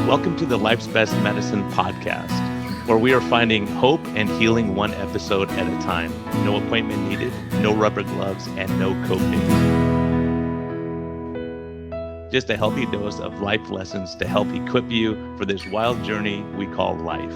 Welcome to the Life's Best Medicine podcast, where we are finding hope and healing one episode at a time. No appointment needed, no rubber gloves, and no coping. Just a healthy dose of life lessons to help equip you for this wild journey we call life.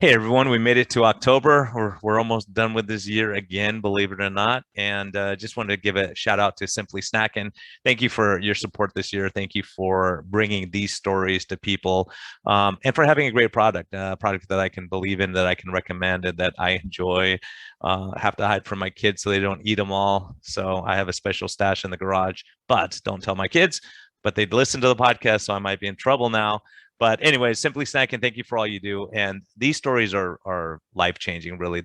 Hey everyone, we made it to October. We're almost done with this year again, believe it or not. And just wanted to give a shout out to Simply Snackin'. Thank you for your support this year. Thank you for bringing these stories to people, and for having a great product, a product that I can believe in, that I can recommend, and that I enjoy. Have to hide from my kids so they don't eat them all. So I have a special stash in the garage, but don't tell my kids. But they'd listen to the podcast, so I might be in trouble now. But anyways, Simply Snackin', thank you for all you do. And these stories are life-changing, really.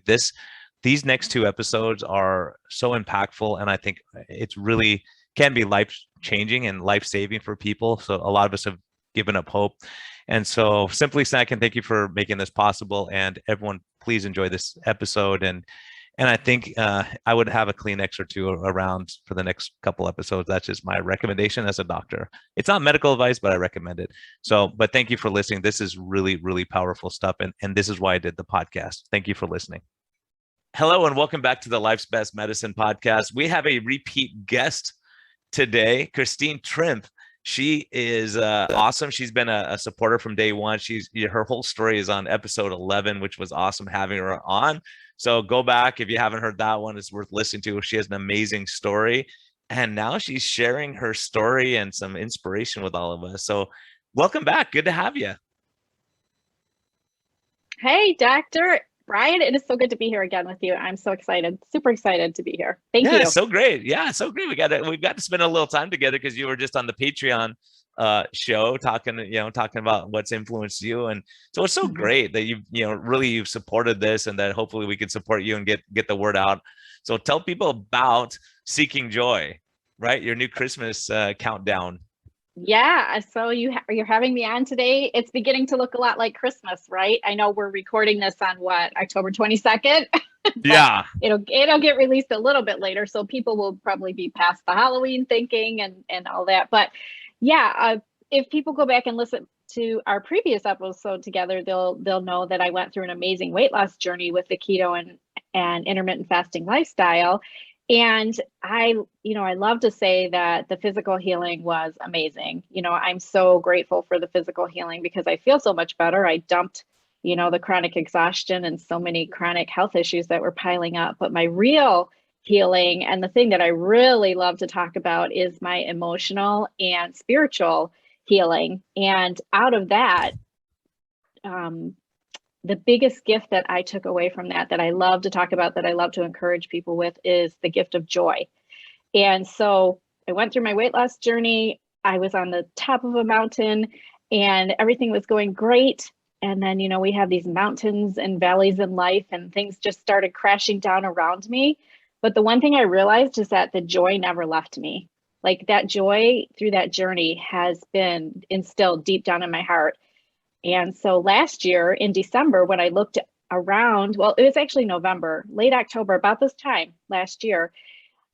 These next two episodes are so impactful, and I think it's really can be life-changing and life-saving for people. So a lot of us have given up hope. And so Simply Snackin', thank you for making this possible. And everyone, please enjoy this episode. And I think I would have a Kleenex or two around for the next couple episodes. That's just my recommendation as a doctor. It's not medical advice, but I recommend it. So, but thank you for listening. This is really, really powerful stuff. And this is why I did the podcast. Thank you for listening. Hello, and welcome back to the Life's Best Medicine podcast. We have a repeat guest today, Christine Trimpe. She is awesome. She's been a supporter from day one. Her whole story is on episode 11, which was awesome having her on. So go back if you haven't heard that one. It's worth listening to. She has an amazing story. And now she's sharing her story and some inspiration with all of us. So welcome back. Good to have you. Hey, Dr. Brian, it is so good to be here again with you. I'm so excited, super excited to be here. Thank you. So great. Yeah, so great. We've got to spend a little time together because you were just on the Patreon show talking about what's influenced you. And so it's so great that you've supported this, and that hopefully we can support you and get the word out. So tell people about Seeking Joy, right? Your new Christmas countdown. Yeah, so you're having me on today. It's beginning to look a lot like Christmas, right? I know we're recording this on October 22nd. Yeah. It'll get released a little bit later, so people will probably be past the Halloween thinking and all that. But yeah, if people go back and listen to our previous episode together, they'll know that I went through an amazing weight loss journey with the keto and intermittent fasting lifestyle. And I love to say that the physical healing was amazing. I'm so grateful for the physical healing because I feel so much better. I dumped, the chronic exhaustion and so many chronic health issues that were piling up. But my real healing, and the thing that I really love to talk about, is my emotional and spiritual healing. And out of that, the biggest gift that I took away from that I love to talk about, that I love to encourage people with, is the gift of joy. And so I went through my weight loss journey. I was on the top of a mountain and everything was going great. And then, we have these mountains and valleys in life, and things just started crashing down around me. But the one thing I realized is that the joy never left me. Like, that joy through that journey has been instilled deep down in my heart. And so last year in December, when I looked around, well, it was actually November, late October, about this time last year,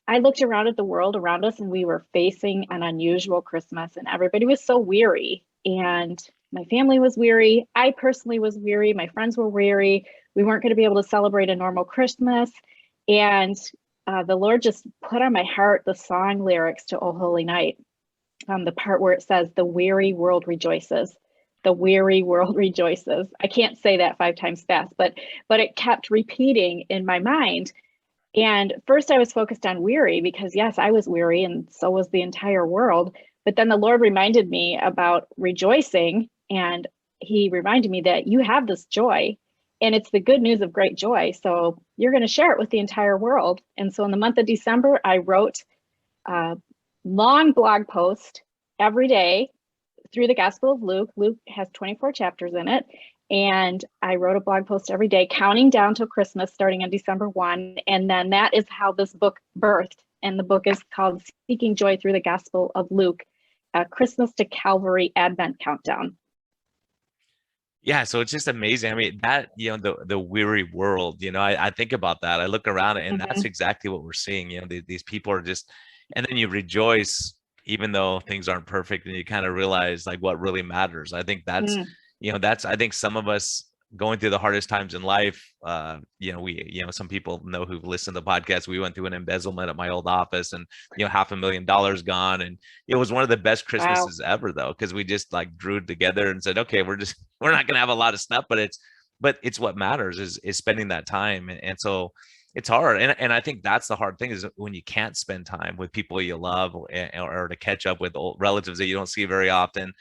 I looked around at the world around us, and we were facing an unusual Christmas, and everybody was so weary. And my family was weary. I personally was weary. My friends were weary. We weren't going to be able to celebrate a normal Christmas. And the Lord just put on my heart the song lyrics to "O Holy Night," the part where it says, "The weary world rejoices. The weary world rejoices." I can't say that 5 times fast, but it kept repeating in my mind. And first I was focused on weary because, yes, I was weary, and so was the entire world. But then the Lord reminded me about rejoicing, and he reminded me that you have this joy, and it's the good news of great joy. So you're going to share it with the entire world. And so in the month of December, I wrote a long blog post every day through the Gospel of Luke. Luke has 24 chapters in it. And I wrote a blog post every day, counting down till Christmas, starting on December 1. And then that is how this book birthed. And the book is called Seeking Joy Through the Gospel of Luke, a Christmas to Calvary Advent Countdown. Yeah, so it's just amazing. I mean, that, the weary world, I think about that. I look around and that's Mhm. exactly what we're seeing. These people are just, and then you rejoice even though things aren't perfect and you kind of realize like what really matters. I think Mm. I think some of us going through the hardest times in life, some people know who've listened to the podcast, we went through an embezzlement at my old office and, $500,000 gone. And it was one of the best Wow. Christmases ever though, because we just like drew it together and said, okay, we're not going to have a lot of stuff, but it's what matters is spending that time. And so it's hard. And I think that's the hard thing is when you can't spend time with people you love or to catch up with old relatives that you don't see very often,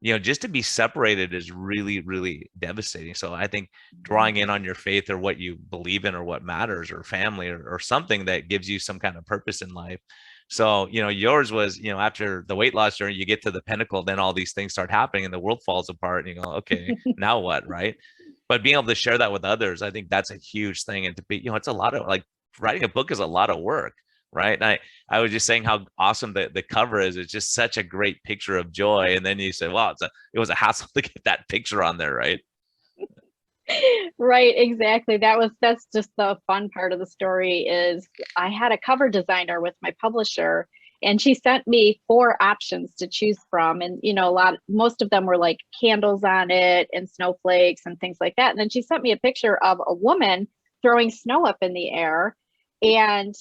just to be separated is really, really devastating. So I think Mhm. drawing in on your faith or what you believe in or what matters or family or something that gives you some kind of purpose in life. So, yours was, after the weight loss journey, you get to the pinnacle, then all these things start happening and the world falls apart and you go, okay, now what? Right. But being able to share that with others, I think that's a huge thing. And to be, it's a lot of like writing a book is a lot of work. Right. And I was just saying how awesome the cover is. It's just such a great picture of joy. And then you said, wow, it was a hassle to get that picture on there. Right. Right, exactly. That's just the fun part of the story is I had a cover designer with my publisher and she sent me 4 options to choose from. And most of them were like candles on it and snowflakes and things like that. And then she sent me a picture of a woman throwing snow up in the air. And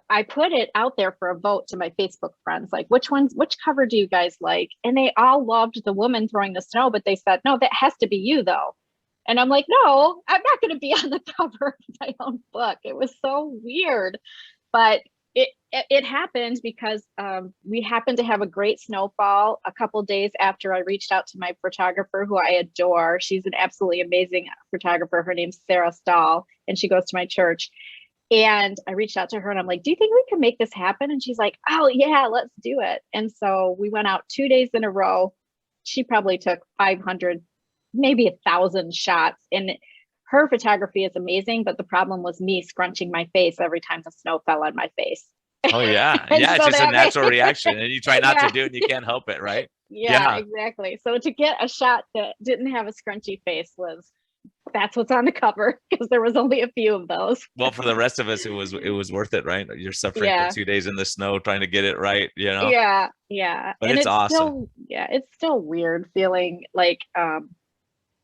I put it out there for a vote to my Facebook friends, like which cover do you guys like? And they all loved the woman throwing the snow, but they said, no, that has to be you though. And I'm like, no, I'm not going to be on the cover of my own book. It was so weird, but it happened because we happened to have a great snowfall a couple days after I reached out to my photographer, who I adore. She's an absolutely amazing photographer. Her name's Sarah Stahl, and she goes to my church. And I reached out to her and I'm like, do you think we can make this happen? And she's like, oh, yeah, let's do it. And so we went out 2 days in a row. She probably took 500, maybe 1,000 shots. And her photography is amazing. But the problem was me scrunching my face every time the snow fell on my face. Oh yeah. And Yeah. It's so just a that made, natural reaction and you try not to yeah, do it and you can't help it. Right. yeah, Yeah. exactly. So to get a shot that didn't have a scrunchy face that's what's on the cover because there was only a few of those. Well, for the rest of us, it was worth it, right? You're suffering for Yeah. 2 days in the snow trying to get it right. Yeah, yeah. But And it's it's awesome. still, yeah, it's still weird feeling like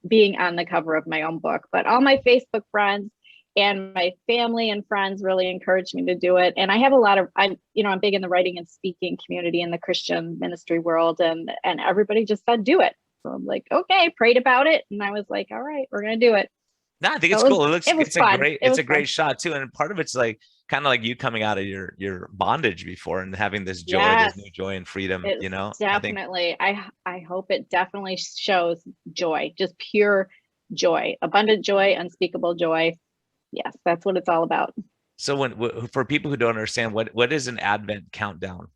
being on the cover of my own book. But all my Facebook friends and my family and friends really encouraged me to do it. And I have a lot of I'm big in the writing and speaking community in the Christian ministry world, and everybody just said do it. So I'm like, okay, prayed about it, and I was like, all right, we're gonna do it. No, I think So it's cool. it was It's a fun. great, It it's was a fun. great shot too. And part of it's like kind of like you coming out of your bondage before and having this joy, this Yes, new joy and freedom, it's I think. definitely. I hope it definitely shows joy, just pure joy, abundant joy, unspeakable joy. Yes, that's what it's all about. So for people who don't understand, what is an Advent countdown?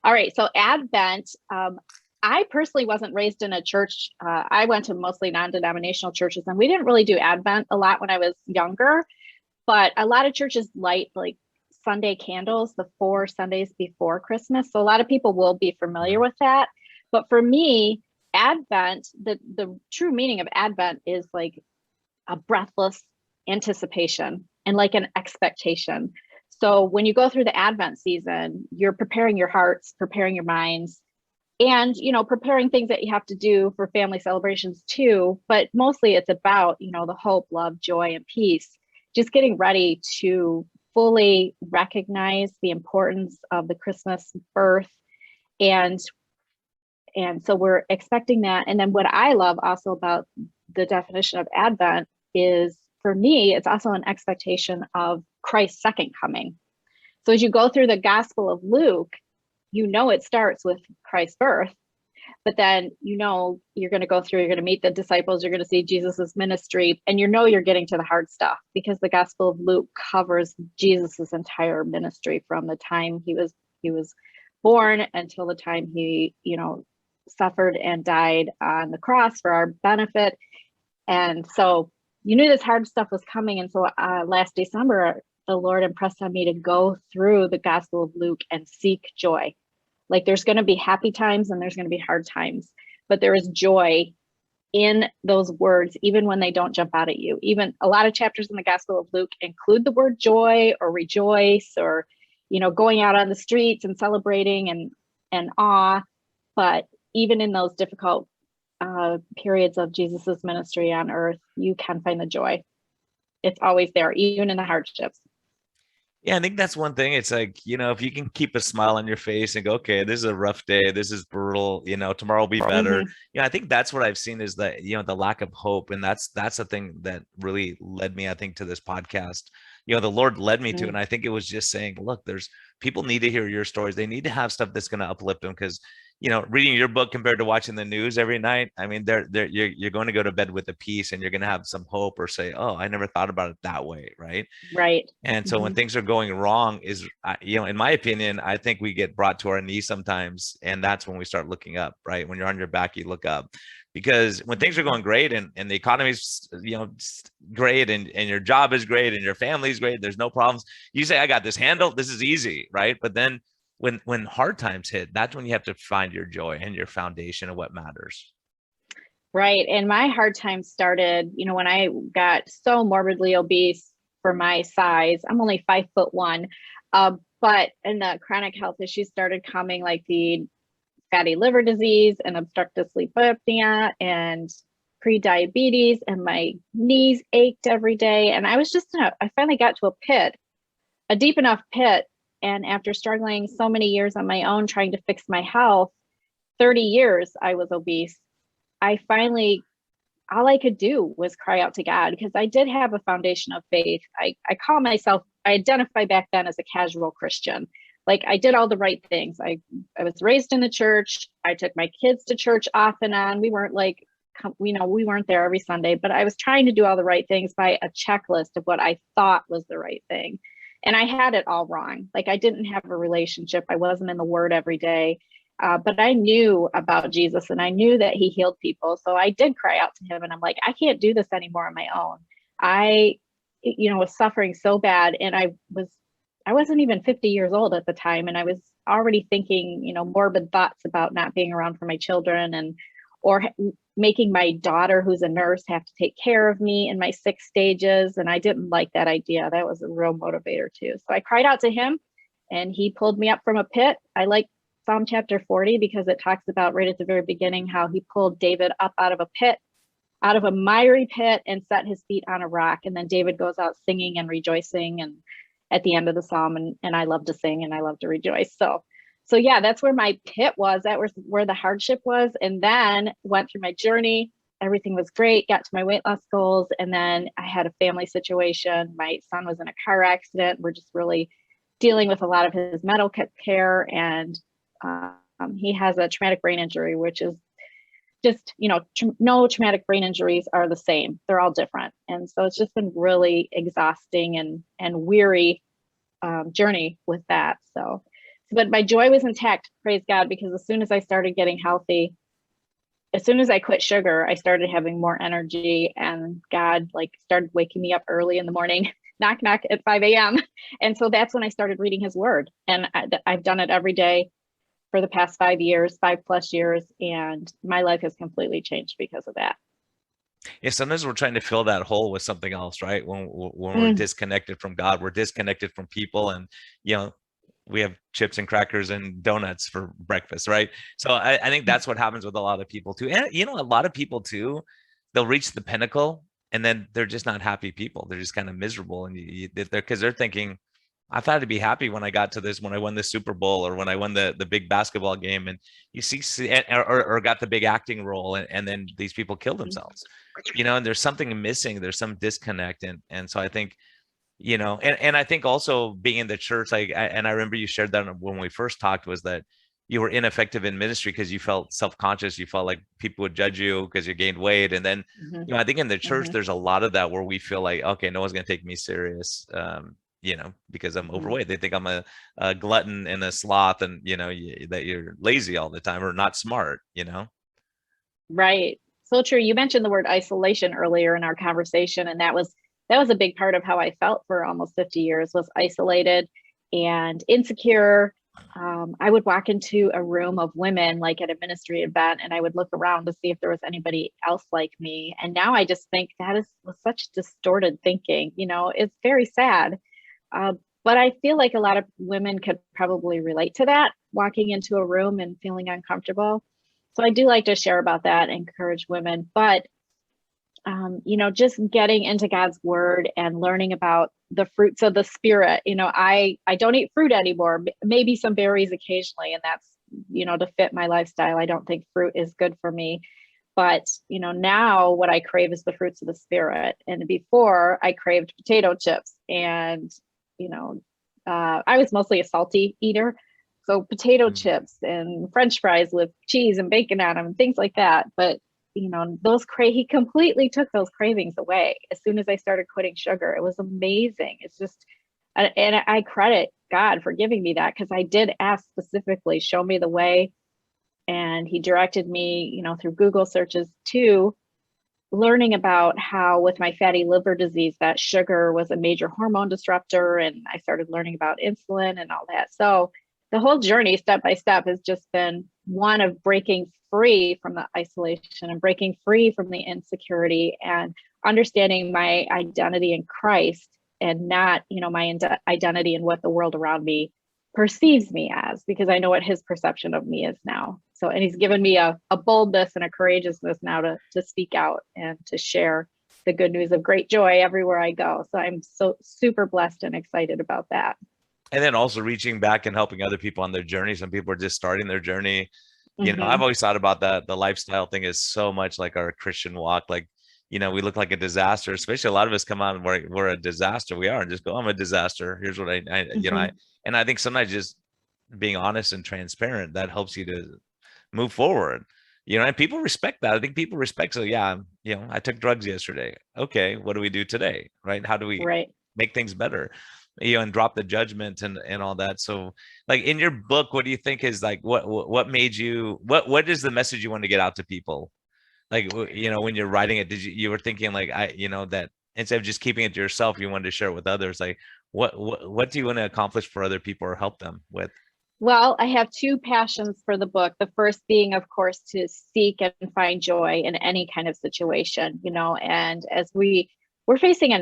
All right, so Advent. I personally wasn't raised in a church. I went to mostly non-denominational churches, and we didn't really do Advent a lot when I was younger. But a lot of churches light like Sunday candles the 4 Sundays before Christmas. So a lot of people will be familiar with that. But for me, Advent, the true meaning of Advent is like a breathless anticipation and like an expectation. So when you go through the Advent season, you're preparing your hearts, preparing your minds, and preparing things that you have to do for family celebrations too. But mostly it's about the hope, love, joy, and peace. Just getting ready to fully recognize the importance of the Christmas birth, and so we're expecting that. And then what I love also about the definition of Advent is, for me, it's also an expectation of Christ's second coming. So as you go through the Gospel of Luke, it starts with Christ's birth, but then you're going to go through, you're going to meet the disciples, you're going to see Jesus's ministry, and you're getting to the hard stuff because the Gospel of Luke covers Jesus's entire ministry from the time he was born until the time he suffered and died on the cross for our benefit. And so you knew this hard stuff was coming. And so last December, the Lord impressed on me to go through the Gospel of Luke and seek joy. Like there's going to be happy times and there's going to be hard times, but there is joy in those words, even when they don't jump out at you. Even a lot of chapters in the Gospel of Luke include the word joy or rejoice, or, going out on the streets and celebrating and awe. But even in those difficult periods of Jesus's ministry on earth, you can find the joy. It's always there, even in the hardships. Yeah, I think that's one thing. It's like, if you can keep a smile on your face and go, okay, this is a rough day, this is brutal, tomorrow will be better. Mm-hmm. I think that's what I've seen is that, the lack of hope. And that's the thing that really led me, I think, to this podcast. The Lord led me to, Mm-hmm. and I think it was just saying, look, there's people need to hear your stories. They need to have stuff that's going to uplift them, because reading your book compared to watching the news every night, I mean, you're going to go to bed with a peace, and you're going to have some hope, or say, oh, I never thought about it that way, right? Right. And so when Mm-hmm. things are going wrong, in my opinion, I think we get brought to our knees sometimes. And that's when we start looking up, right? When you're on your back, you look up, because when things are going great, and the economy's, great, and your job is great, and your family's great, there's no problems. You say, I got this handled. This is easy, right? But then when hard times hit, that's when you have to find your joy and your foundation of what matters. Right. And my hard time started, when I got so morbidly obese for my size. I'm only 5'1". But and the chronic health issues started coming, like the fatty liver disease and obstructive sleep apnea and pre-diabetes, and my knees ached every day. And I was I finally got to a deep enough pit. And after struggling so many years on my own, trying to fix my health, 30 years I was obese. All I could do was cry out to God, because I did have a foundation of faith. I identify back then as a casual Christian. Like, I did all the right things. I was raised in the church. I took my kids to church off and on. We weren't we weren't there every Sunday, but I was trying to do all the right things by a checklist of what I thought was the right thing. And I had it all wrong. Like, I didn't have a relationship. I wasn't in the Word every day. But I knew about Jesus, and I knew that he healed people. So I did cry out to him, and I'm like, I can't do this anymore on my own. I was suffering so bad, and I wasn't even 50 years old at the time. And I was already thinking, morbid thoughts about not being around for my children, or making my daughter, who's a nurse, have to take care of me in my 6 stages. And I didn't like that idea. That was a real motivator too. So I cried out to him, and he pulled me up from a pit. I like Psalm chapter 40, because it talks about right at the very beginning how he pulled David up out of a pit, out of a miry pit, and set his feet on a rock. And then David goes out singing and rejoicing, and at the end of the psalm, and I love to sing and I love to rejoice. So yeah, that's where my pit was. That was where the hardship was. And then went through my journey. Everything was great, got to my weight loss goals. And then I had a family situation. My son was in a car accident. We're just really dealing with a lot of his medical care, and he has a traumatic brain injury, which is just, no traumatic brain injuries are the same. They're all different. And so it's just been really exhausting and weary journey with that. But my joy was intact, praise God, because as soon as I started getting healthy, as soon as I quit sugar, I started having more energy, and God started waking me up early in the morning, knock, knock at 5 a.m. And so that's when I started reading his word. And I've done it every day for the past 5 years, 5+ years. And my life has completely changed because of that. Yeah, sometimes we're trying to fill that hole with something else, right? When we're disconnected from God, we're disconnected from people, and we have chips and crackers and donuts for breakfast, right? So I think that's what happens with a lot of people too. And a lot of people too, they'll reach the pinnacle, and then they're just not happy people. They're just kind of miserable, and because they're thinking, I've had to be happy when I got to this, when I won the Super Bowl, or when I won the big basketball game, and you see, or got the big acting role, and then these people kill themselves, and there's something missing. There's some disconnect, and so I think, and I think also being in the church, and I remember you shared that when we first talked, was that you were ineffective in ministry because you felt self-conscious. You felt like people would judge you because you gained weight, and then I think in the church there's a lot of that where we feel like, okay, no one's going to take me serious. Because I'm overweight. They think I'm a glutton and a sloth, and that you're lazy all the time or not smart. Right. So true. You mentioned the word isolation earlier in our conversation, and that was a big part of how I felt for almost 50 years, was isolated and insecure I would walk into a room of women, like at a ministry event, and I would look around to see if there was anybody else like me. And now I just think that was such distorted thinking. It's very sad. But I feel like a lot of women could probably relate to that, walking into a room and feeling uncomfortable. So I do like to share about that, encourage women. But just getting into God's word and learning about the fruits of the spirit. I don't eat fruit anymore, maybe some berries occasionally. And that's, to fit my lifestyle. I don't think fruit is good for me. But, now what I crave is the fruits of the spirit. And before I craved potato chips and, I was mostly a salty eater. So potato chips and French fries with cheese and bacon on them and things like that. But he completely took those cravings away as soon as I started quitting sugar. It was amazing. It's just, and I credit God for giving me that, because I did ask specifically, show me the way. And he directed me, through Google searches to learning about how with my fatty liver disease, that sugar was a major hormone disruptor. And I started learning about insulin and all that. So the whole journey, step by step, has just been one of breaking free from the isolation and breaking free from the insecurity and understanding my identity in Christ, and not, my identity in what the world around me perceives me as, because I know what his perception of me is now. So, and he's given me a boldness and a courageousness now to speak out and to share the good news of great joy everywhere I go. So I'm so super blessed and excited about that. And then also reaching back and helping other people on their journey. Some people are just starting their journey. I've always thought about that. The lifestyle thing is so much like our Christian walk. Like, we look like a disaster, especially a lot of us come out and we're a disaster. We are, and just go, I'm a disaster. Here's what and I think sometimes just being honest and transparent, that helps you to move forward. And people respect that. I think people respect. So yeah, I took drugs yesterday. Okay, what do we do today? Right? How do we make things better? And drop the judgment and all that. So like in your book, what do you think is like, what made you, what is the message you want to get out to people? Like, when you're writing it, you were thinking like, that instead of just keeping it to yourself, you wanted to share it with others. Like what do you want to accomplish for other people or help them with? Well, I have two passions for the book. The first being, of course, to seek and find joy in any kind of situation, and as we're facing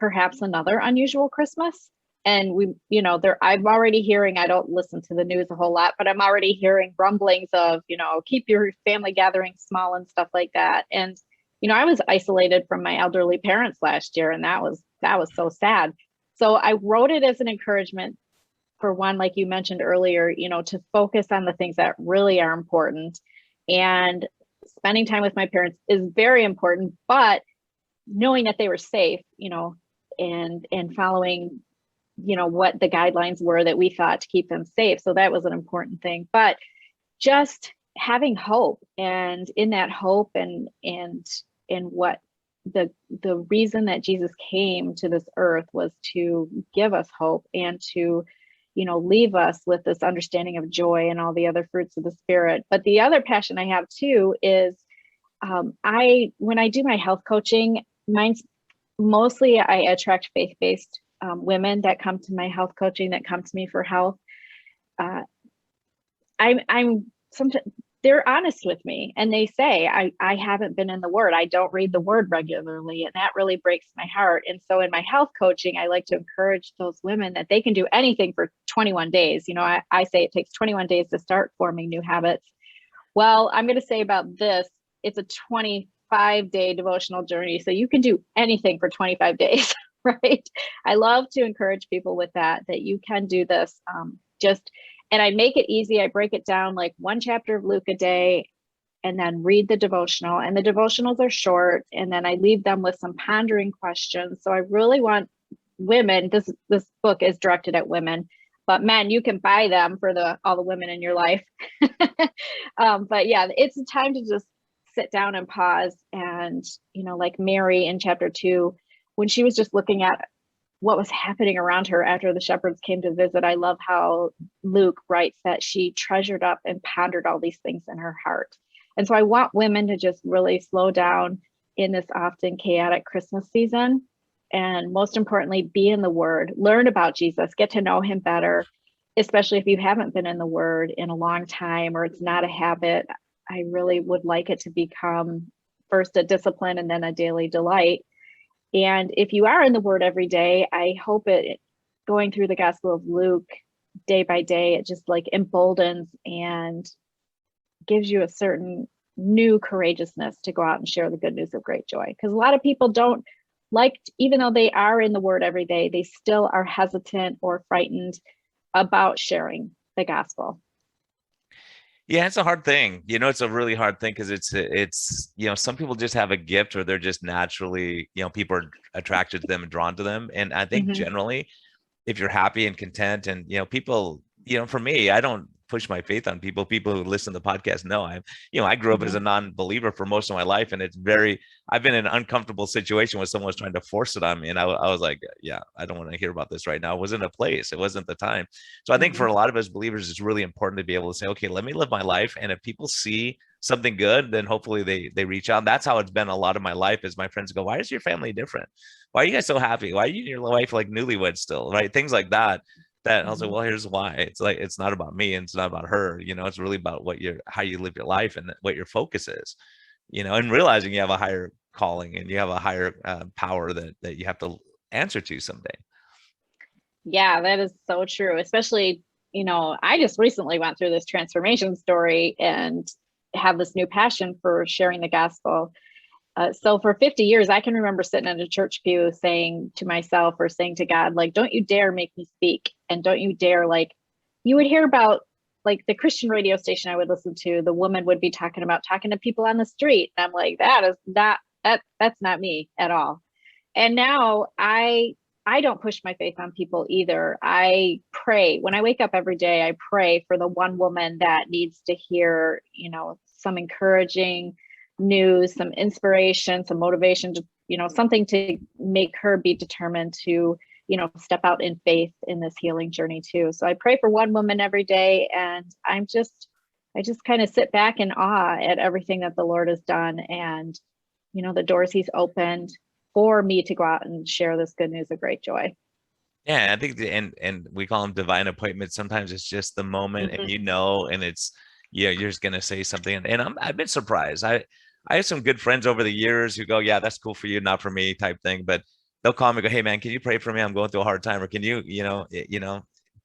perhaps another unusual Christmas. And I'm already hearing, I don't listen to the news a whole lot, but I'm already hearing rumblings of, keep your family gatherings small and stuff like that. And, I was isolated from my elderly parents last year, and that was so sad. So I wrote it as an encouragement for one, like you mentioned earlier, to focus on the things that really are important. And spending time with my parents is very important, but knowing that they were safe, and following, what the guidelines were that we thought to keep them safe. So that was an important thing, but just having hope, and in that hope and what the reason that Jesus came to this earth was to give us hope and to, leave us with this understanding of joy and all the other fruits of the spirit. But the other passion I have too is, when I do my health coaching, mine's mostly I attract faith-based women that come to my health coaching, that come to me for health. I'm sometimes they're honest with me, and they say, I haven't been in the word. I don't read the word regularly. And that really breaks my heart. And so in my health coaching, I like to encourage those women that they can do anything for 21 days. I say it takes 21 days to start forming new habits. Well, I'm going to say about this, it's a 25-day devotional journey. So you can do anything for 25 days, right? I love to encourage people with that you can do this. And I make it easy. I break it down like one chapter of Luke a day, and then read the devotional. And the devotionals are short. And then I leave them with some pondering questions. So I really want women, this book is directed at women, but men, you can buy them for all the women in your life. But yeah, it's a time to just sit down and pause. And, like Mary in chapter 2, when she was just looking at what was happening around her after the shepherds came to visit, I love how Luke writes that she treasured up and pondered all these things in her heart. And so I want women to just really slow down in this often chaotic Christmas season. And most importantly, be in the word, learn about Jesus, get to know him better, especially if you haven't been in the Word in a long time, or it's not a habit, I really would like it to become first a discipline and then a daily delight. And if you are in the Word every day, I hope it, going through the Gospel of Luke day by day, it just like emboldens and gives you a certain new courageousness to go out and share the good news of great joy. Because a lot of people don't like, even though they are in the Word every day, they still are hesitant or frightened about sharing the gospel. Yeah, it's a hard thing. It's a really hard thing because it's some people just have a gift, or they're just naturally, people are attracted to them and drawn to them. And I think generally, if you're happy and content, and people, for me, I don't push my faith on people. People who listen to the podcast know I grew up as a non-believer for most of my life, and I've been in an uncomfortable situation where someone was trying to force it on me, and I was like, yeah, I don't want to hear about this right now. It wasn't a place, it wasn't the time. So I think for a lot of us believers, it's really important to be able to say, okay, let me live my life, and if people see something good, then hopefully they reach out. That's how it's been a lot of my life. Is my friends go, why is your family different? Why are you guys so happy? Why are you and your wife like newlyweds still, right? Things like that. I was like, well, here's why. It's like, it's not about me and it's not about her. It's really about how you live your life and what your focus is, and realizing you have a higher calling and you have a higher power that you have to answer to someday. Yeah, that is so true. Especially, I just recently went through this transformation story and have this new passion for sharing the gospel. So for 50 years, I can remember sitting in a church pew saying to myself, or saying to God, like, don't you dare make me speak. And don't you dare, like, you would hear about like the Christian radio station I would listen to, the woman would be talking to people on the street. And I'm like, that's not me at all. And now I don't push my faith on people either. I pray when I wake up every day. I pray for the one woman that needs to hear, some encouraging news, some inspiration, some motivation, to, something to make her be determined to, step out in faith in this healing journey too. So I pray for one woman every day, and I just kind of sit back in awe at everything that the Lord has done, and, the doors he's opened for me to go out and share this good news of great joy. Yeah, I think and we call them divine appointments. Sometimes it's just the moment, and and it's, you're just gonna say something, and I've been surprised. I have some good friends over the years who go, yeah, that's cool for you, not for me, type thing. But they'll call me and go, hey man, can you pray for me? I'm going through a hard time. Or can you,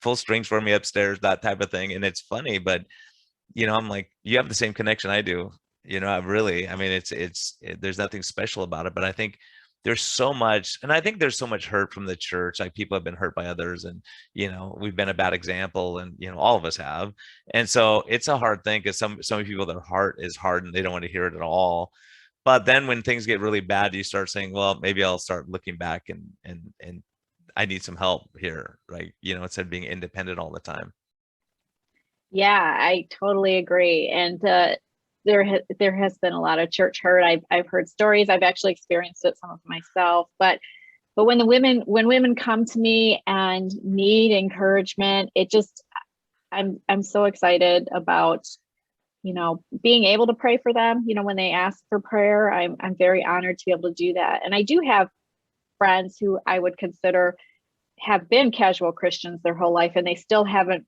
pull strings for me upstairs, that type of thing. And it's funny, but I'm like, you have the same connection I do. I mean, there's nothing special about it, but I think there's so much, and I think there's so much hurt from the church. Like, people have been hurt by others, and we've been a bad example, and all of us have. And so it's a hard thing, because some people, their heart is hardened, they don't want to hear it at all. But then when things get really bad, you start saying, well, maybe I'll start looking back, and I need some help here, right? Instead of being independent all the time. Yeah, I totally agree. And there has been a lot of church hurt. I've heard stories. I've actually experienced it some of myself. But when women come to me and need encouragement, I'm so excited about, being able to pray for them. When they ask for prayer, I'm very honored to be able to do that. And I do have friends who I would consider have been casual Christians their whole life, and they still haven't,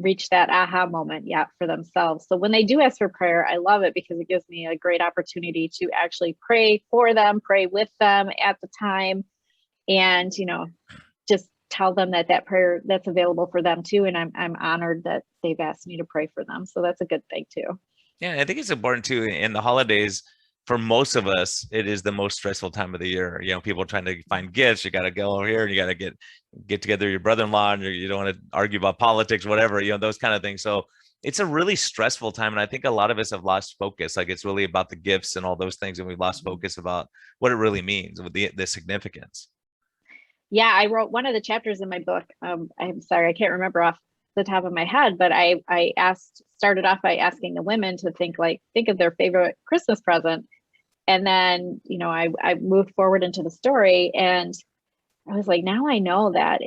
reach that aha moment yet for themselves. So when they do ask for prayer, I love it, because it gives me a great opportunity to actually pray for them, pray with them at the time, and just tell them that prayer that's available for them too. And I'm honored that they've asked me to pray for them. So that's a good thing too. Yeah, I think it's important too. In the holidays, for most of us, it is the most stressful time of the year. People are trying to find gifts. You got to go over here, and you got to get together with your brother-in-law, and you don't want to argue about politics, whatever, those kind of things. So it's a really stressful time. And I think a lot of us have lost focus. Like, it's really about the gifts and all those things. And we've lost focus about what it really means, with the significance. Yeah, I wrote one of the chapters in my book. I'm sorry, I can't remember off the top of my head, but I started off by asking the women to think of their favorite Christmas present. And then, I moved forward into the story, and I was like, now I know that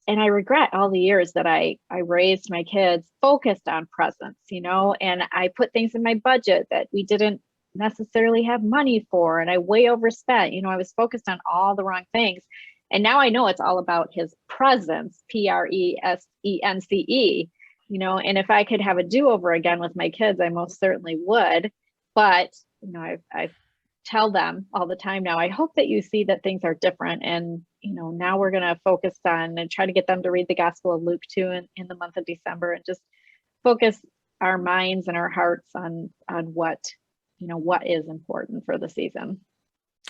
and I regret all the years that I raised my kids focused on presents, and I put things in my budget that we didn't necessarily have money for, and I way overspent. I was focused on all the wrong things. And now I know it's all about his presence, presence, and if I could have a do-over again with my kids, I most certainly would. But, I tell them all the time now, I hope that you see that things are different. And, now we're going to focus on and try to get them to read the Gospel of Luke too in the month of December, and just focus our minds and our hearts on what is important for the season.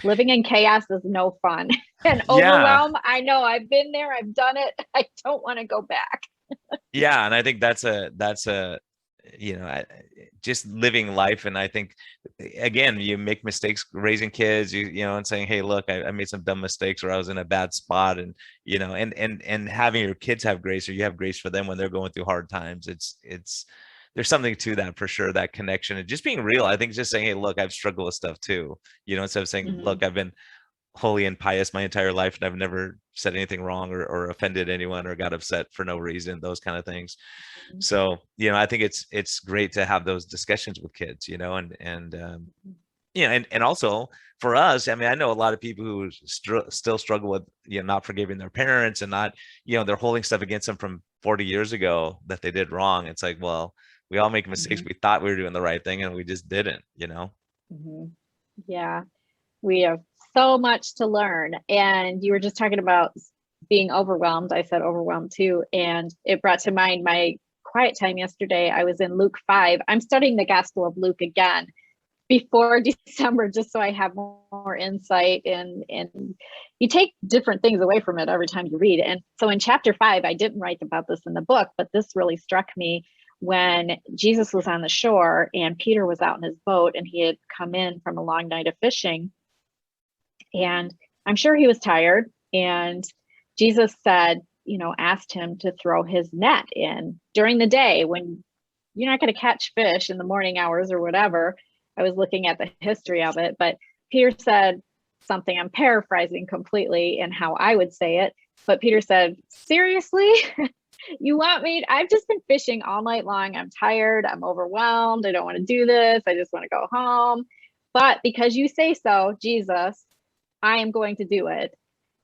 Living in chaos is no fun. And overwhelm, I know, I've been there, I've done it. I don't want to go back. Yeah, and I think that's a just living life. And I think, again, you make mistakes raising kids, and saying, hey, look, I made some dumb mistakes, or I was in a bad spot, and and having your kids have grace, or you have grace for them when they're going through hard times. It's there's something to that for sure, that connection, and just being real. I think just saying, hey, look, I've struggled with stuff too, instead of saying, look, I've been holy and pious my entire life, and I've never said anything wrong or offended anyone or got upset for no reason, those kind of things. So, I think it's great to have those discussions with kids, and also for us, I mean, I know a lot of people who still struggle with, not forgiving their parents, and not, they're holding stuff against them from 40 years ago that they did wrong. It's like, well, we all make mistakes. We thought we were doing the right thing, and we just didn't, Yeah, we have so much to learn. And you were just talking about being overwhelmed. I said overwhelmed too. And it brought to mind my quiet time yesterday. I was in Luke 5. I'm studying the Gospel of Luke again before December, just so I have more insight, and you take different things away from it every time you read. And so in chapter 5, I didn't write about this in the book, but this really struck me when Jesus was on the shore and Peter was out in his boat, and he had come in from a long night of fishing. And I'm sure he was tired. And Jesus said, asked him to throw his net in during the day when you're not going to catch fish in the morning hours or whatever. I was looking at the history of it, but Peter said something, I'm paraphrasing completely in how I would say it, but Peter said, seriously? You want me? I've just been fishing all night long. I'm tired. I'm overwhelmed. I don't want to do this. I just want to go home. But because you say so, Jesus, I am going to do it.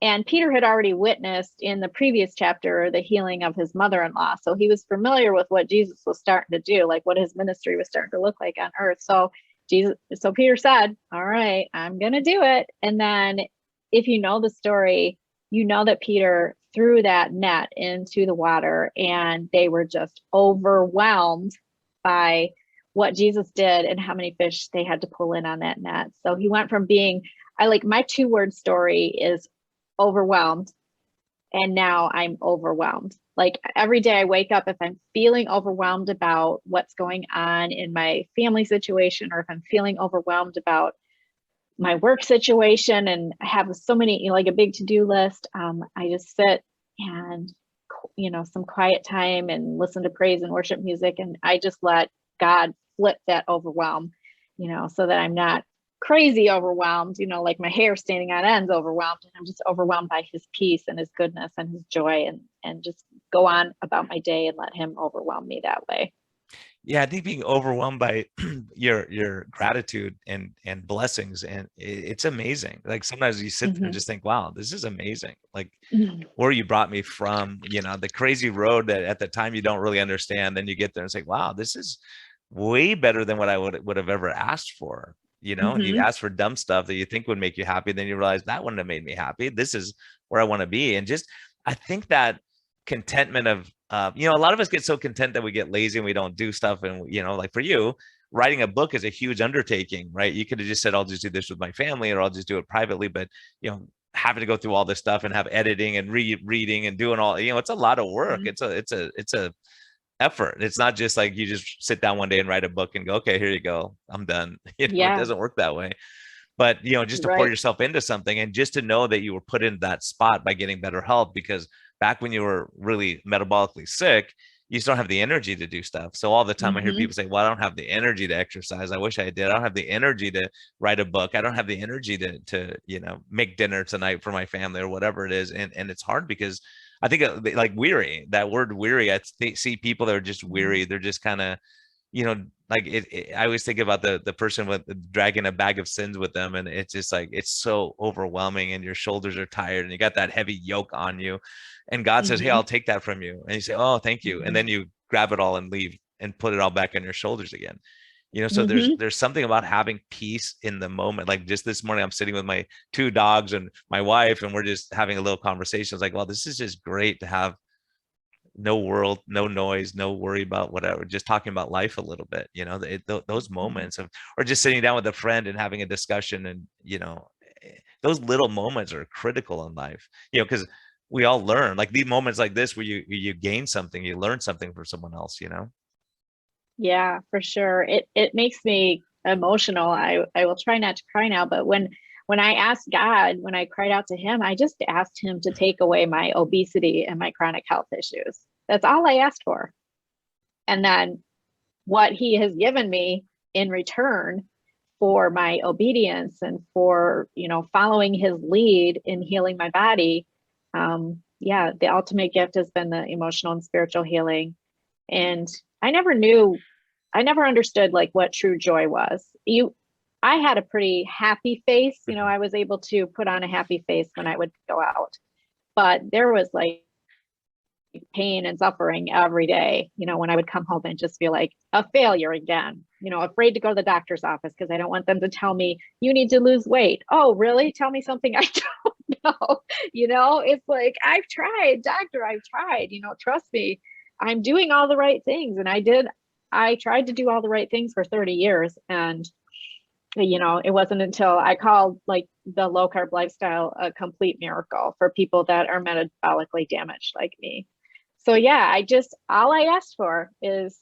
And Peter had already witnessed in the previous chapter the healing of his mother-in-law. So he was familiar with what Jesus was starting to do, like what his ministry was starting to look like on earth. So Peter said, all right, I'm going to do it. And then if you know the story, you know that Peter threw that net into the water, and they were just overwhelmed by what Jesus did and how many fish they had to pull in on that net. So he went from being, my 2-word story is overwhelmed, and now I'm overwhelmed. Like every day I wake up, if I'm feeling overwhelmed about what's going on in my family situation, or if I'm feeling overwhelmed about my work situation, and I have so many, like a big to-do list, I just sit and, some quiet time and listen to praise and worship music. And I just let God flip that overwhelm, so that I'm not crazy overwhelmed, like my hair standing on ends overwhelmed. And I'm just overwhelmed by his peace and his goodness and his joy, and just go on about my day and let him overwhelm me that way. Yeah, I think being overwhelmed by your gratitude and blessings, and it's amazing. Like sometimes you sit there and just think, wow, this is amazing. Like where you brought me from, the crazy road that at the time you don't really understand. Then you get there and say, wow, this is way better than what I would have ever asked for. And you ask for dumb stuff that you think would make you happy, then you realize that wouldn't have made me happy. This is where I want to be. And just, I think that contentment of, a lot of us get so content that we get lazy and we don't do stuff. And, like for you, writing a book is a huge undertaking, right? You could have just said, I'll just do this with my family, or I'll just do it privately. But, having to go through all this stuff and have editing and reading and doing all, it's a lot of work. It's a effort. It's not just like you just sit down one day and write a book and go, okay, here you go, I'm done. It doesn't work that way. But, just to pour yourself into something, and just to know that you were put in that spot by getting better health, because back when you were really metabolically sick, you just don't have the energy to do stuff. So all the time I hear people say, well, I don't have the energy to exercise. I wish I did. I don't have the energy to write a book. I don't have the energy to make dinner tonight for my family, or whatever it is. And it's hard because I think like weary, that word weary, see people that are just weary. They're just kind of, like I always think about the person with dragging a bag of sins with them, and it's just like it's so overwhelming, and your shoulders are tired, and you got that heavy yoke on you, and God says, "Hey, Mm-hmm. I'll take that from you," and you say, "Oh, thank you," and Mm-hmm. then you grab it all and leave and put it all back on your shoulders again. So Mm-hmm. there's something about having peace in the moment. Like just this morning, I'm sitting with my two dogs and my wife, and we're just having a little conversation. It's like, well, this is just great to have no world, no noise, no worry about whatever, just talking about life a little bit, those Mm-hmm. moments of, or just sitting down with a friend and having a discussion. And, those little moments are critical in life, because we all learn, like these moments like this, where you gain something, you learn something from someone else. Yeah, for sure. It makes me emotional. I will try not to cry now, but when I asked God, when I cried out to him, I just asked him to take away my obesity and my chronic health issues. That's all I asked for. And then what he has given me in return for my obedience and for, following his lead in healing my body. Yeah, the ultimate gift has been the emotional and spiritual healing. And I never understood like what true joy was. I had a pretty happy face. Mhm. I was able to put on a happy face when I would go out, but there was like pain and suffering every day, when I would come home and just feel like a failure again, afraid to go to the doctor's office because I don't want them to tell me you need to lose weight. Oh, really? Tell me something I don't know. It's like, I've tried, doctor, I've tried, trust me, I'm doing all the right things. And I tried to do all the right things for 30 years. And it wasn't until I called like the low carb lifestyle a complete miracle for people that are metabolically damaged like me. So yeah, all I asked for is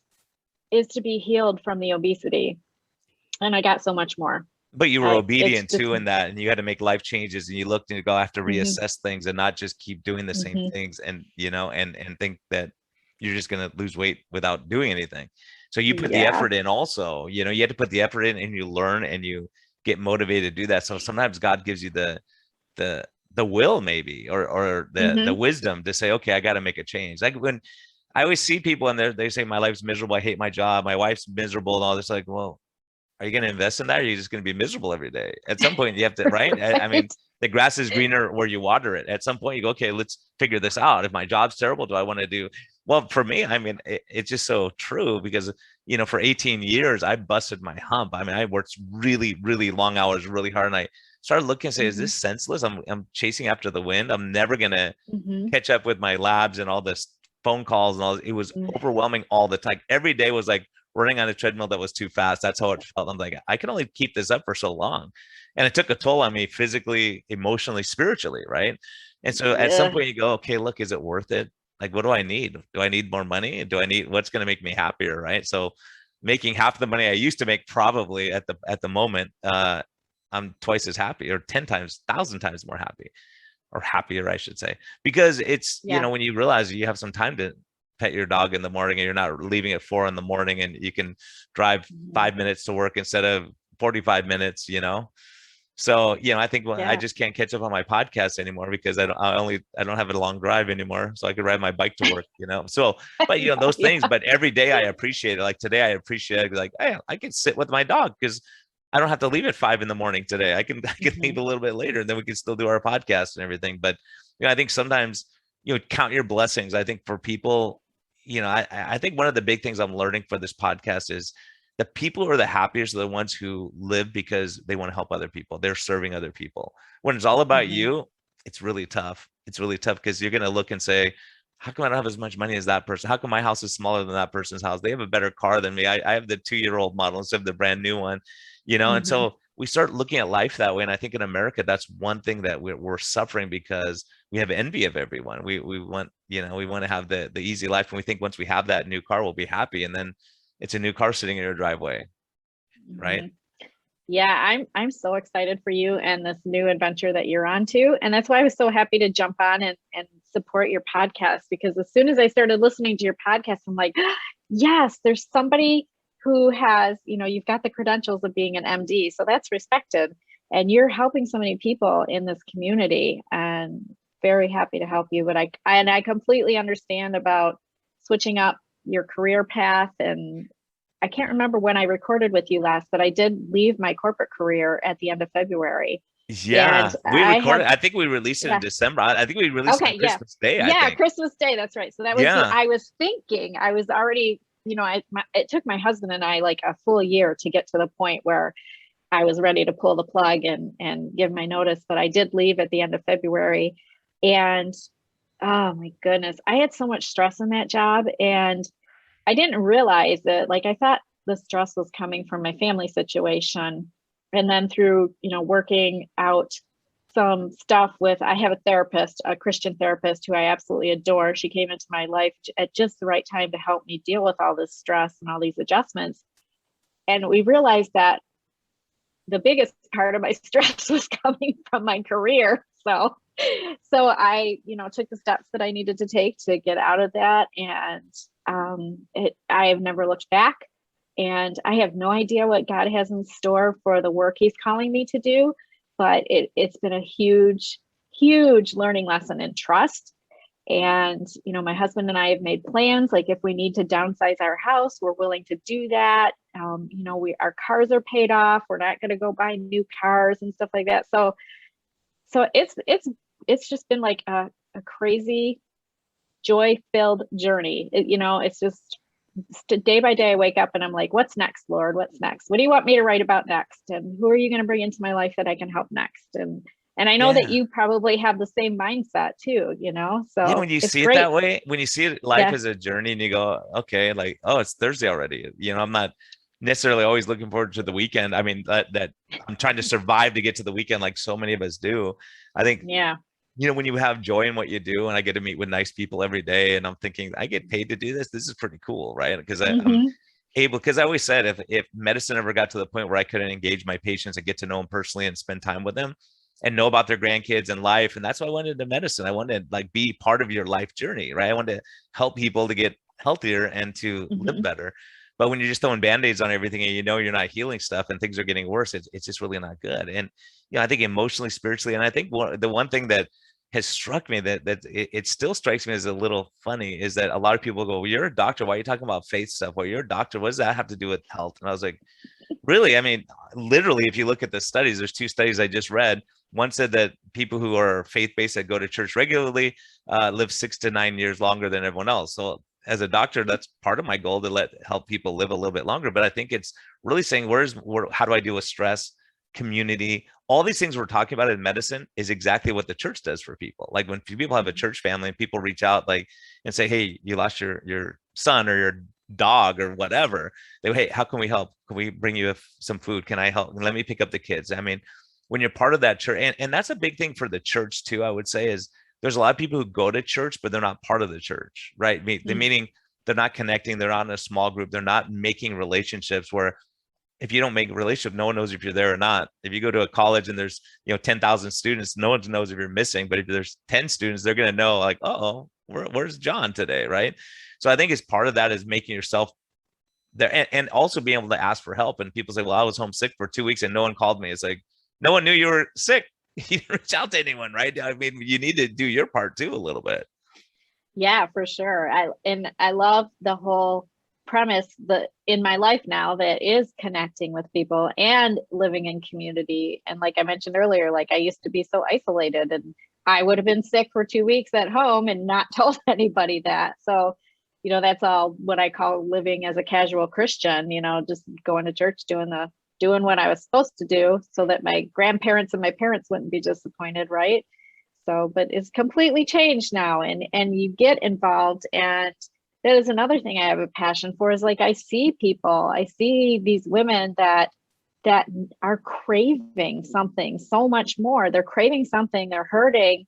to be healed from the obesity. And I got so much more. But you were It's obedient just, too in that, and you had to make life changes, and you looked and go have to mhm, reassess things and not just keep doing the same mhm. things, and and think that you're just going to lose weight without doing anything. So you put the Yeah. effort in also, you had to put the effort in, and you learn and you get motivated to do that. So sometimes God gives you the the will, maybe, or the Hmm. wisdom to say, okay, I got to make a change. Like when I always see people and they say my life's miserable, I hate my job, my wife's miserable and all this, like, well, are you going to invest in that, or are you just going to be miserable every day? At some point you have to, right? I mean, Right. the grass is greener where you water it. At some point you go, okay, let's figure this out. If my job's terrible, do I want to do, well, for me, I mean, it's just so true because, for 18 years, I busted my hump. I mean, I worked really, really long hours, really hard. And I started looking and say, is Hmm. this senseless? I'm chasing after the wind. I'm never going to Hmm. catch up with my labs and all this phone calls and all. It was overwhelming all the time. Every day was like running on a treadmill that was too fast. That's how it felt. I'm like, I can only keep this up for so long. And it took a toll on me physically, emotionally, spiritually, right? And so at some Yeah. point you go, okay, look, is it worth it? Like, what do I need? Do I need more money? Do I need what's going to make me happier? Right. So making half the money I used to make probably at the moment, I'm twice as happy, or 10 times, 1,000 times more happy, or happier, I should say, because it's, Yeah. when you realize you have some time to pet your dog in the morning, and you're not leaving at 4 in the morning, and you can drive Mhm. 5 minutes to work instead of 45 minutes. So, I think, well, I Yeah. just can't catch up on my podcast anymore because I don't have a long drive anymore. So I could ride my bike to work. So, but I know. those things, Yeah. but every day I appreciate it. Like today I appreciate it. Like, hey, I can sit with my dog because I don't have to leave at 5 in the morning today. I can leave Hmm. a little bit later, and then we can still do our podcast and everything. But I think sometimes, count your blessings. I think for people, I think one of the big things I'm learning for this podcast is the people who are the happiest are the ones who live because they want to help other people. They're serving other people. When it's all about Hmm. you, it's really tough. It's really tough because you're going to look and say, how come I don't have as much money as that person? How come my house is smaller than that person's house? They have a better car than me. I have the 2-year-old model instead of the brand new one. And Hmm. so we start looking at life that way. And I think in America, that's one thing that we're suffering because we have envy of everyone. We want, we want to have the easy life. And we think once we have that new car, we'll be happy. And then it's a new car sitting in your driveway, right? Hmm. Yeah, I'm so excited for you and this new adventure that you're on to. And that's why I was so happy to jump on and support your podcast, because as soon as I started listening to your podcast, I'm like, yes, there's somebody who has, you've got the credentials of being an MD. So that's respected. And you're helping so many people in this community, and very happy to help you. But I completely understand about switching up your career path, and I can't remember when I recorded with you last, but I did leave my corporate career at the end of February. And Yeah, we I recorded. have, I think we released it in yeah, December. I think we released it on okay, yeah. Christmas Day, I Yeah, think. Christmas Day, that's right. So that was Yeah. I was thinking, I was already, it took my husband and I like a full year to get to the point where I was ready to pull the plug and give my notice, but I did leave at the end of February. And oh my goodness, I had so much stress in that job, and I didn't realize that, like, I thought the stress was coming from my family situation. And then through, working out some stuff with, I have a therapist, a Christian therapist who I absolutely adore. She came into my life at just the right time to help me deal with all this stress and all these adjustments. And we realized that the biggest part of my stress was coming from my career. So I, took the steps that I needed to take to get out of that. And I have never looked back, and I have no idea what God has in store for the work he's calling me to do. But it's been a huge, huge learning lesson in trust. And, my husband and I have made plans. Like, if we need to downsize our house, we're willing to do that. Our cars are paid off. We're not going to go buy new cars and stuff like that. So it's just been like a crazy, joy-filled journey. It's just day by day I wake up and I'm like, what's next, Lord? What's next? What do you want me to write about next? And who are you going to bring into my life that I can help next? And I know that Yeah. you probably have the same mindset too, Yeah, so when you it's see it great. that way, when you see it, life Yeah. as a journey, and you go, okay, like, oh, it's Thursday already. I'm not necessarily always looking forward to the weekend. I mean, that I'm trying to survive to get to the weekend, like so many of us do. I think, Yeah. when you have joy in what you do, and I get to meet with nice people every day, and I'm thinking, I get paid to do this. This is pretty cool, right? Because I'm Mm-hmm. able, because I always said, if medicine ever got to the point where I couldn't engage my patients and get to know them personally and spend time with them and know about their grandkids and life, and that's why I went into medicine. I wanted to like be part of your life journey, right? I wanted to help people to get healthier and to live Mm-hmm. better. But when you're just throwing band-aids on everything and you're not healing stuff and things are getting worse, it's just really not good. And I think emotionally, spiritually, and I think the one thing that has struck me that it still strikes me as a little funny is that a lot of people go, well, you're a doctor, why are you talking about faith stuff? Well, you're a doctor, what does that have to do with health? And I was like, really? I mean, literally, if you look at the studies, there's two studies I just read. One said that people who are faith-based that go to church regularly live 6 to 9 years longer than everyone else. So as a doctor, that's part of my goal to help people live a little bit longer. But I think it's really saying, how do I deal with stress, community, all these things we're talking about in medicine is exactly what the church does for people. Like when people have a church family and people reach out and say, hey, you lost your son or your dog or whatever, they go, hey, how can we help? Can we bring you some food? Can I help? Let me pick up the kids. I mean, when you're part of that church, and that's a big thing for the church too, I would say, is there's a lot of people who go to church, but they're not part of the church, right? Meaning they're not connecting, they're not in a small group, they're not making relationships where if you don't make a relationship, no one knows if you're there or not. If you go to a college and there's 10,000 students, no one knows if you're missing. But if there's 10 students, they're going to know like, oh, where's John today, right? So I think as part of that is making yourself there and also being able to ask for help. And people say, well, I was homesick for 2 weeks and no one called me. It's like, no one knew you were sick. You didn't reach out to anyone, right? I mean, you need to do your part too a little bit. Yeah, for sure. I love the whole premise that in my life now that is connecting with people and living in community. And like I mentioned earlier, like I used to be so isolated, and I would have been sick for 2 weeks at home and not told anybody that. So, that's all what I call living as a casual Christian, just going to church, doing what I was supposed to do so that my grandparents and my parents wouldn't be disappointed, right? So, but it's completely changed now, and you get involved. And that is another thing I have a passion for, is like I see these women that are craving something so much more. They're craving something, they're hurting,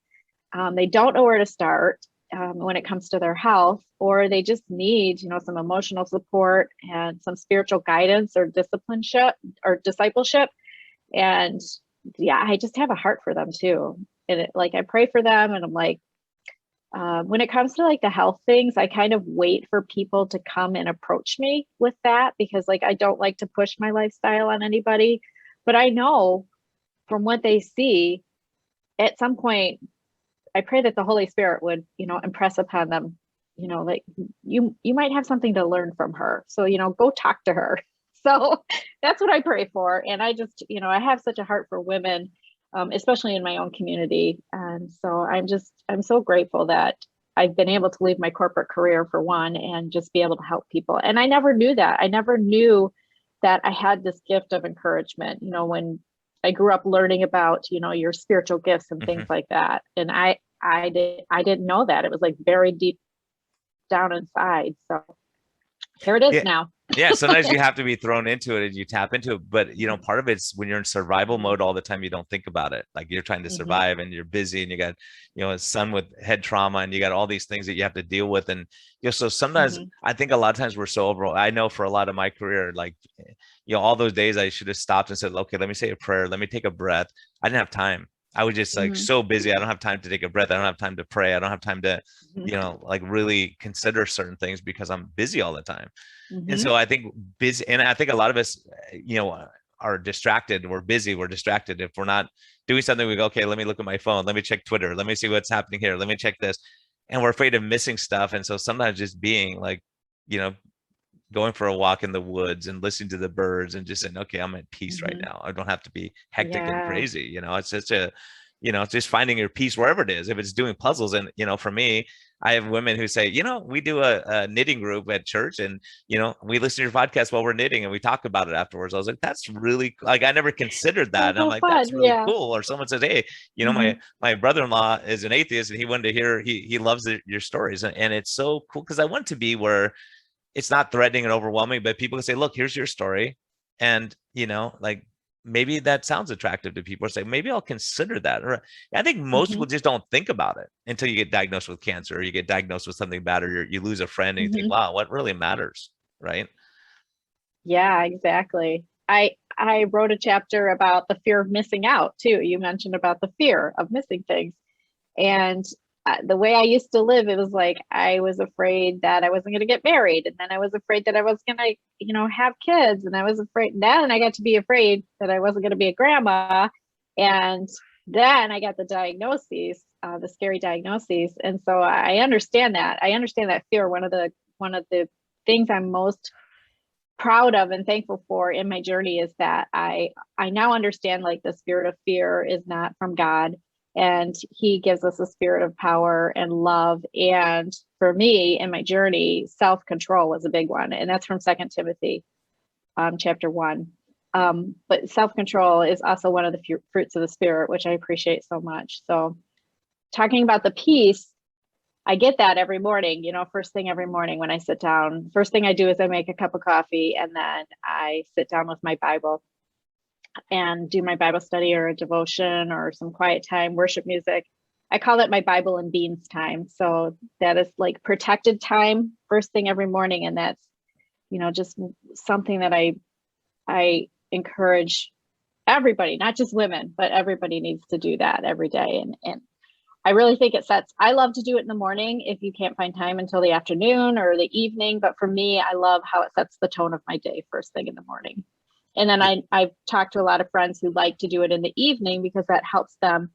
they don't know where to start when it comes to their health, or they just need some emotional support and some spiritual guidance or discipleship. And yeah, I just have a heart for them too. And I pray for them, and I'm like, when it comes to like the health things, I kind of wait for people to come and approach me with that, because like I don't like to push my lifestyle on anybody. But I know from what they see, at some point, I pray that the Holy Spirit would, impress upon them you know, like you might have something to learn from her. So, you know, go talk to her. So that's what I pray for. And I just, you know, I have such a heart for women, especially in my own community. And so I'm so grateful that I've been able to leave my corporate career for one and just be able to help people. And I never knew that. I never knew that I had this gift of encouragement, you know, when I grew up learning about, you know, your spiritual gifts and things Mhm. like that. And I didn't know that. It was like very deep down inside. So here it is Yeah. now. Yeah, sometimes you have to be thrown into it and you tap into it. But you know, part of it's when you're in survival mode all the time, you don't think about it. Like you're trying to Mm-hmm. survive and you're busy and you got, you know, a son with head trauma and you got all these things that you have to deal with. And you know, so sometimes Mm-hmm. I think a lot of times we're so overwhelmed. I know for a lot of my career, like, you know, all those days I should have stopped and said, okay, let me say a prayer, let me take a breath. I didn't have time. I was just like Mm-hmm. so busy. I don't have time to take a breath. I don't have time to pray. I don't have time to, you know, like really consider certain things because I'm busy all the time. And Mm-hmm. so I think busy, and I think a lot of us, you know, are distracted. We're busy. We're distracted. If we're not doing something, we go, okay, let me look at my phone. Let me check Twitter. Let me see what's happening here. Let me check this. And we're afraid of missing stuff. And so sometimes just being like, you know, going for a walk in the woods and listening to the birds and just saying, okay, I'm at peace right Mm-hmm. now. I don't have to be hectic and Yeah. crazy. You know, it's just a, you know, it's just finding your peace wherever it is. If it's doing puzzles, and you know, for me, I have women who say, you know, we do a knitting group at church, and you know, we listen to your podcast while we're knitting, and we talk about it afterwards. I was like, that's really like I never considered that, So and I'm so like, that's fun. really Yeah. cool. Or someone says, hey, you know, Mm-hmm. my brother-in-law is an atheist, and he wanted to hear he loves your stories, and it's so cool because I want to be where it's not threatening and overwhelming, but people can say, look, here's your story. And, you know, like maybe that sounds attractive to people or say, maybe I'll consider that. Or I think most Mm-hmm. people just don't think about it until you get diagnosed with cancer or you get diagnosed with something bad or you lose a friend and you think, Mm-hmm. wow, what really matters? Right. Yeah, exactly. I wrote a chapter about the fear of missing out too. You mentioned about the fear of missing things. And the way I used to live, it was like I was afraid that I wasn't going to get married. And then I was afraid that I was going to, you know, have kids. And I was afraid. Then I got to be afraid that I wasn't going to be a grandma. And then I got the diagnoses, the scary diagnoses. And so I understand that. I understand that fear. One of the things I'm most proud of and thankful for in my journey is that I now understand like the spirit of fear is not from God, and he gives us a spirit of power and love. And for me in my journey, self-control was a big one, and that's from Second Timothy chapter 1. But self-control is also one of the fruits of the spirit, which I appreciate so much. So talking about the peace, I get that every morning, you know, first thing every morning when I sit down. First thing I do is I make a cup of coffee and then I sit down with my Bible and do my Bible study or a devotion or some quiet time, worship music. I call it my Bible and beans time. So that is like protected time first thing every morning. And that's, you know, just something that I encourage everybody, not just women, but everybody needs to do that every day. And I really think I love to do it in the morning if you can't find time until the afternoon or the evening. But for me, I love how it sets the tone of my day first thing in the morning. And then I've talked to a lot of friends who like to do it in the evening because that helps them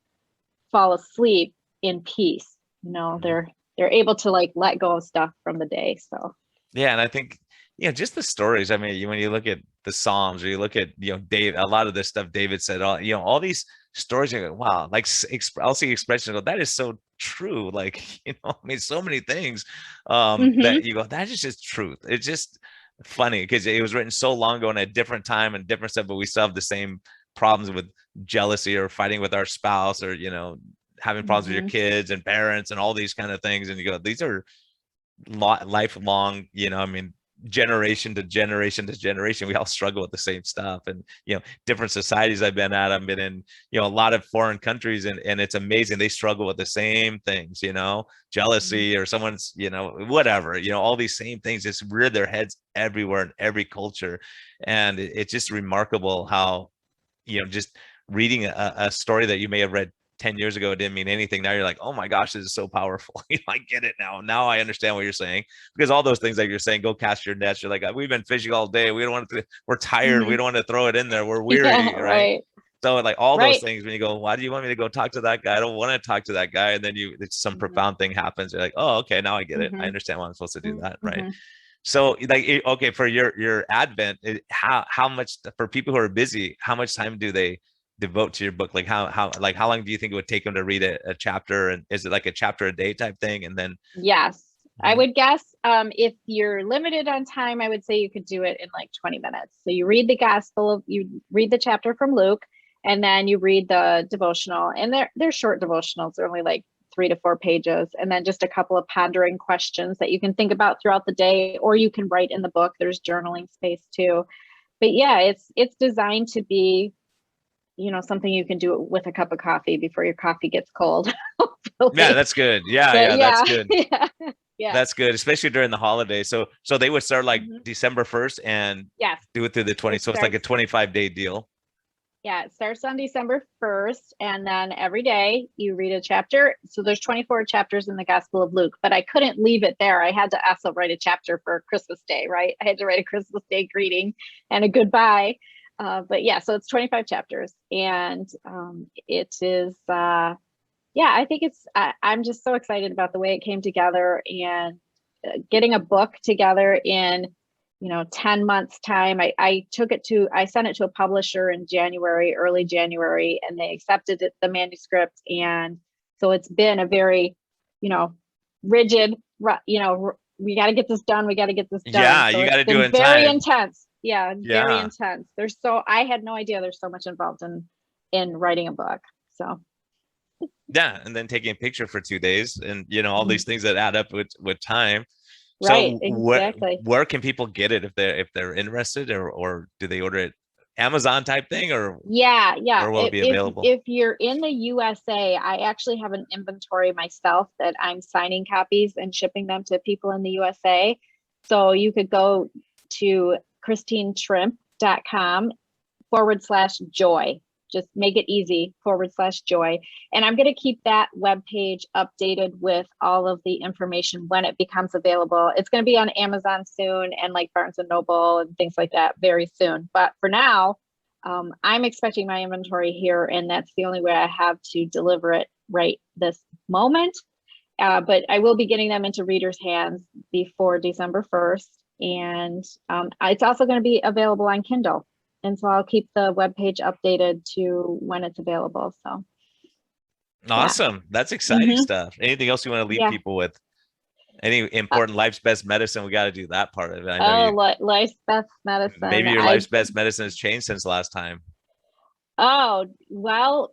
fall asleep in peace. You know, they're able to like let go of stuff from the day. So Yeah, and I think just the stories. I mean, when you look at the Psalms or you look at Dave, a lot of this stuff David said, all these stories. You go, wow, like I'll see expressions. Go, that is so true. Like I mean, so many things that mm-hmm. you go, that is just truth. It's just funny because it was written so long ago in a different time and different stuff, but we still have the same problems with jealousy or fighting with our spouse or having problems with your Mm-hmm. kids and parents and all these kind of things. And you go, these are lifelong, I mean, generation to generation to generation, we all struggle with the same stuff. And different societies I've been in a lot of foreign countries, and it's amazing, they struggle with the same things, jealousy or someone's whatever, all these same things just rear their heads everywhere in every culture. And it's just remarkable how just reading a story that you may have read 10 years ago, it didn't mean anything. Now you're like, oh my gosh, this is so powerful. I get it now. Now I understand what you're saying, because all those things like you're saying, go cast your nets. You're like, we've been fishing all day. We don't want to, we're tired. We Mm-hmm. don't want to throw it in there. We're Yeah, weary, right? right. So like all those Right. things, when you go, why do you want me to go talk to that guy? I don't want to talk to that guy. And then it's some profound thing happens. You're like, oh, okay, now I get it. I understand why I'm supposed to do that. Right. So like, okay, for your Advent, how much for people who are busy, how much time do they devote to your book? Like how long do you think it would take them to read a chapter? And is it like a chapter a day type thing? And then Yes, I would guess if you're limited on time, I would say you could do it in like 20 minutes. So you read you read the chapter from Luke, and then you read the devotional, and they're short devotionals. They're only like 3 to 4 pages, and then just a couple of pondering questions that you can think about throughout the day, or you can write in the book. There's journaling space too. But yeah, it's designed to be, something you can do with a cup of coffee before your coffee gets cold. yeah, that's good. Yeah, But that's good. Yeah. That's good, especially during the holidays. So they would start like December 1st and Yes, do it through the 20. So it's like a 25-day deal. Yeah, it starts on December 1st, and then every day you read a chapter. So there's 24 chapters in the Gospel of Luke, but I couldn't leave it there. I had to also write a chapter for Christmas Day, right? I had to write a Christmas Day greeting and a goodbye. But yeah, so it's 25 chapters, and it is, I think I'm just so excited about the way it came together, and getting a book together in 10 months time. I sent it to a publisher in early January, and they accepted the manuscript. And so it's been a very, rigid, we got to get this done. We got to get this done. Yeah, so you got to do it in very time. intense. Yeah, very intense. I had no idea there's so much involved in writing a book. So. Yeah, and then taking a picture for 2 days, and all these things that add up with time. Right, So exactly. where can people get it if they're interested, or do they order it Amazon type thing, or yeah where will it be available? If you're in the USA, I actually have an inventory myself that I'm signing copies and shipping them to people in the USA. So you could go to christinetrimpe.com/joy. Just make it easy, /joy. And I'm going to keep that webpage updated with all of the information when it becomes available. It's going to be on Amazon soon, and like Barnes and Noble and things like that very soon. But for now, I'm expecting my inventory here, and that's the only way I have to deliver it right this moment. But I will be getting them into readers' hands before December 1st. And it's also going to be available on Kindle. And so I'll keep the webpage updated to when it's available. So awesome. Yeah. That's exciting stuff. Anything else you want to leave people with? Any important life's best medicine? We got to do that part of it. I know life's best medicine. Maybe your life's best medicine has changed since last time. Oh, well,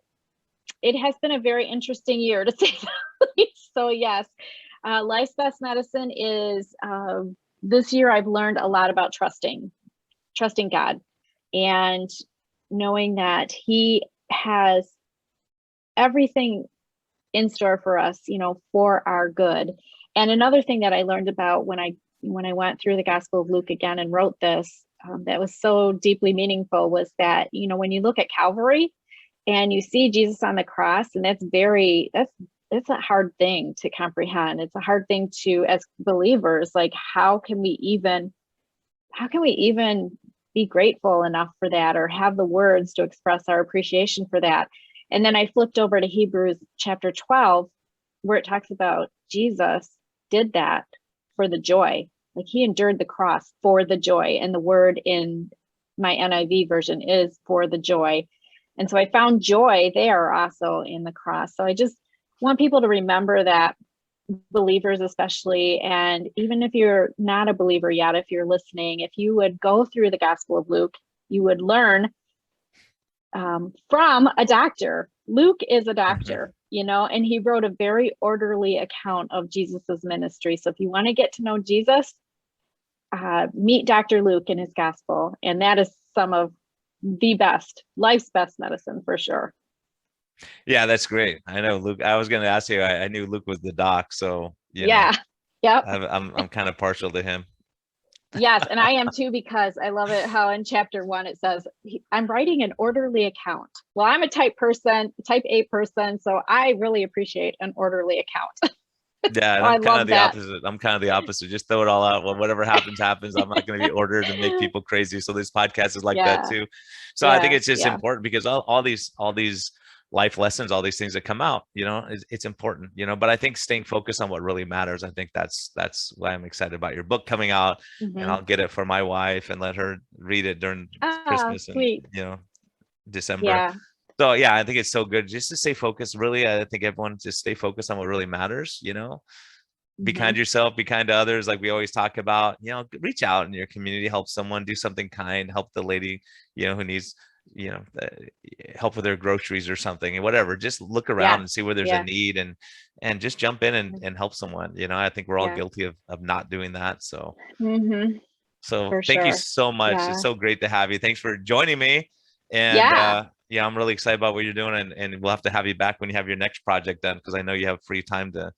it has been a very interesting year, to say the least. So yes, life's best medicine is this year I've learned a lot about trusting God, and knowing that He has everything in store for us, for our good. And another thing that I learned about when I went through the Gospel of Luke again and wrote this, that was so deeply meaningful, was that, when you look at Calvary and you see Jesus on the cross, and that's a hard thing to comprehend. It's a hard thing to, as believers, like, how can we even be grateful enough for that, or have the words to express our appreciation for that? And then I flipped over to Hebrews chapter 12, where it talks about Jesus did that for the joy. Like, He endured the cross for the joy. And the word in my NIV version is for the joy. And so I found joy there also in the cross. So I just want people to remember that, believers especially, and even if you're not a believer yet, if you're listening, if you would go through the Gospel of Luke, you would learn from a doctor. Luke is a doctor, and he wrote a very orderly account of Jesus's ministry. So if you want to get to know Jesus, meet Dr. Luke in his gospel, and that is some of the life's best medicine for sure. Yeah, that's great. I know Luke. I was going to ask you. I knew Luke was the doc, so yep. I'm kind of partial to him. Yes, and I am too, because I love it how in chapter 1 it says, I'm writing an orderly account. Well, I'm a type A person, so I really appreciate an orderly account. Yeah, and Oh, I I'm kind love of the that. opposite. I'm kind of the opposite. Just throw it all out. Well, whatever happens, happens. I'm not going to be ordered and make people crazy. So this podcast is like that Yeah. too. So I think Yeah. it's just Yeah. important because all these life lessons, all these things that come out, it's important, but I think staying focused on what really matters. I think that's why I'm excited about your book coming out, and Hmm. I'll get it for my wife and let her read it during Ah, Christmas and, sweet. December. Yeah. So yeah, I think it's so good just to stay focused. Really, I think everyone just stay focused on what really matters, be kind Hmm. to yourself, be kind to others. Like we always talk about, reach out in your community, help someone, do something kind, help the lady, who needs, help with their groceries or something and whatever. Just look around Yeah. and see where there's a Yeah. need and just jump in and help someone. I think we're all Yeah. guilty of not doing that. Hmm. So For thank you sure. so much. It's Yeah. so great to have you. Thanks for joining me. And Yeah. yeah, I'm really excited about what you're doing, and we'll have to have you back when you have your next project done, because I know you have free time to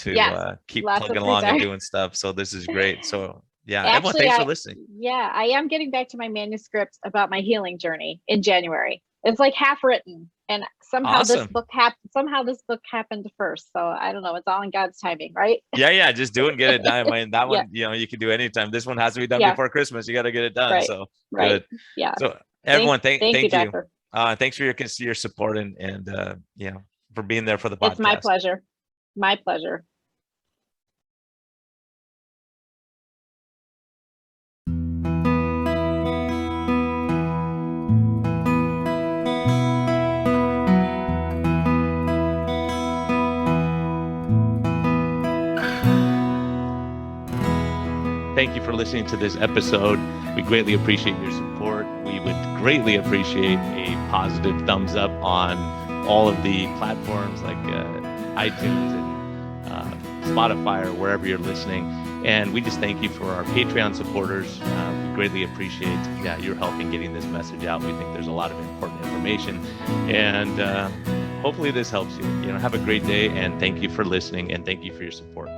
Yes. keep Lots plugging of free along and time. doing stuff. So this is great. So yeah, everyone, Actually, thanks for listening. I am getting back to my manuscript about my healing journey in January. It's like half written, and Awesome. somehow this book happened first. So I don't know. It's all in God's timing, right? Yeah, just do it and get it done. I mean, that Yeah. one, you can do anytime. This one has to be done Yeah. before Christmas. You got to get it done. Right. So Right. good. Yeah. So everyone, Thank you, thank you. Doctor. Thanks for your support and for being there for the It's my podcast. pleasure. My pleasure. Thank you for listening to this episode. We greatly appreciate your support. We would greatly appreciate a positive thumbs up on all of the platforms like iTunes and Spotify or wherever you're listening. And we just thank you for our Patreon supporters. We greatly appreciate your help in getting this message out. We think there's a lot of important information. And hopefully this helps you. Have a great day, and thank you for listening, and thank you for your support.